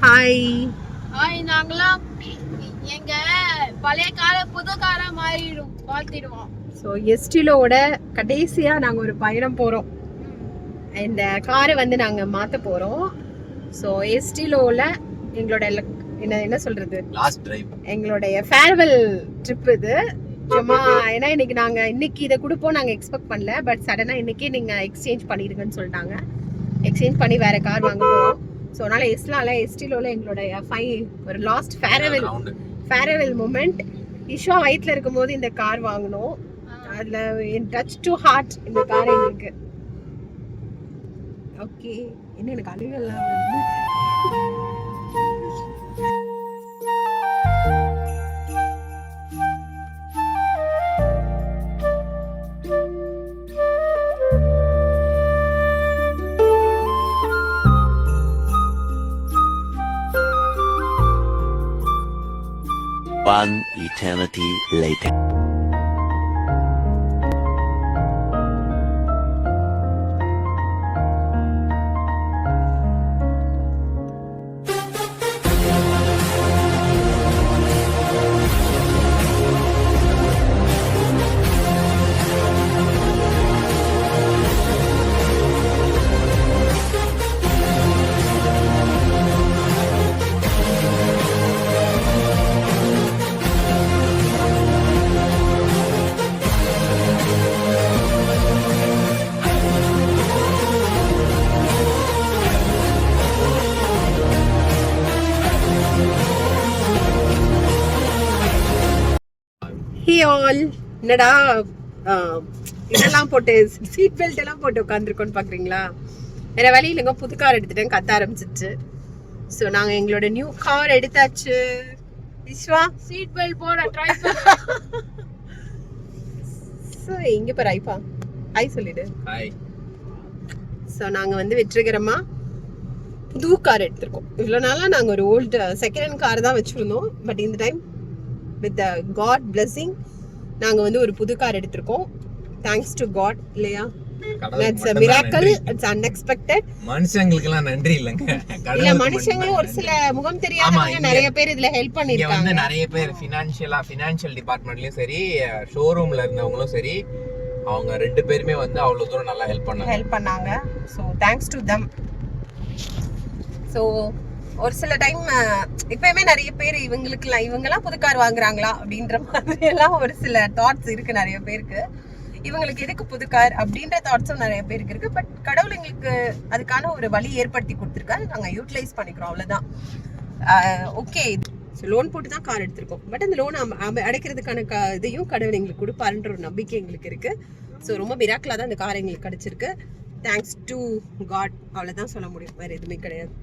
Hi hi. நாங்களாம் எங்க பழைய கார புது காரா மாத்திடுவோம். ஸோ எஸ்டிலோட கடைசியாக நாங்கள் ஒரு பயணம் போகிறோம். இந்த காரை வந்து நாங்கள் மாற்ற போகிறோம். ஸோ எஸ்டிலோவில் எங்களோட என்ன சொல்கிறது, லாஸ்ட் டிரைவ், எங்களுடைய ஃபேர்வெல் ட்ரிப் இது. சும்மா ஏன்னா இன்னைக்கு இதை கொடுப்போம் நாங்கள் எக்ஸ்பெக்ட் பண்ணல. பட் சடனாக இன்னைக்கே நீங்கள் எக்ஸ்சேஞ்ச் பண்ணிடுங்கன்னு சொல்லிட்டாங்க. எக்ஸ்சேஞ்ச் பண்ணி வேறு கார் வாங்க போகிறோம். ஸோ அதனால் எஸ்டிலோவில் எங்களுடைய ஒரு லாஸ்ட் ஃபேர்வெல் மூமெண்ட். இஷ்வா வயிற்றில் இருக்கும்போது இந்த கார் வாங்கினோம். அதில் டச் டு ஹார்ட் இந்த கார் எங்களுக்கு. ஓகே, என்ன எனக்கு அழுகலாம் வந்து. One eternity later. என்னடா இதெல்லாம் போட்டு சீட் பெல்ட் எல்லாம் போட்டு உட்காந்துருக்கோன்னு பாக்குறீங்களா? வேற வழி இல்லைங்க, புது கார் எடுத்துட்டேன், கத்த ஆரம்பிச்சிச்சு. ஸோ நாங்க எங்களோட நியூ கார் எடுத்தாச்சு. விஸ்வா சீட் பெல்ட் போட ட்ரை ஸோ இங்க பாரு ஐப்பா, ஹாய் சொல்லிடு. ஹாய். ஸோ நாங்க வந்து வெற்றிகரமா புது கார் எடுத்திருக்கோம். இவ்வளோ நாளாக நாங்கள் ஒரு ஓல்டு செகண்ட் ஹேண்ட் கார் தான் வச்சுருந்தோம். பட் இந்த டைம் வித் காட் பிளெஸிங் நாங்கள் வந்து ஒரு புது கார் எடுத்திருக்கோம். தேங்க்ஸ் டு காட், இல்லையா? It's a miracle, it's unexpected. மனுஷங்களுக்கெல்லாம் நன்றி இல்லங்க. இல்ல, மனுஷங்களும் ஒரு சில முகம் தெரியாதவங்க நிறைய பேர் இதுல ஹெல்ப் பண்ணிருக்காங்க. நிறைய பேர் ஃபினான்ஷியல் டிபார்ட்மெண்ட்லயும் சரி, ஷோரூம்ல இருந்தவங்களும் சரி, அவங்க ரெண்டு பேருமே வந்து அவ்வளவு தூரம் நல்லா ஹெல்ப் பண்ணாங்க. So thanks to them. So ஒரு சில டைம் இப்பயுமே நிறைய பேர் இவங்கெல்லாம் புது கார் வாங்குறாங்களா அப்படின்ற மாதிரி எல்லாம் ஒரு சில தாட்ஸ் இருக்கு நிறைய பேருக்கு. இவங்களுக்கு எதுக்கு புது கார் அப்படின்ற தாட்ஸும் நிறைய பேருக்கு இருக்கு. பட் கடவுள் எங்களுக்கு அதுக்கான ஒரு வழி ஏற்படுத்தி கொடுத்துருக்காரு, நாங்கள் யூட்டிலைஸ் பண்ணிக்கிறோம், அவ்வளோதான். ஓகே, ஸோ லோன் போட்டு தான் கார் எடுத்திருக்கோம். பட் அந்த லோன் அடைக்கிறதுக்கான இதையும் கடவுள் எங்களுக்கு கொடுப்பாருன்ற ஒரு நம்பிக்கை எங்களுக்கு இருக்கு. ஸோ ரொம்ப மிராக்கிளாக தான் இந்த கார் எங்களுக்கு கிடைச்சிருக்கு. தேங்க்ஸ் டு காட், அவ்வளோதான் சொல்ல முடியும், வேறு எதுவுமே கிடையாது.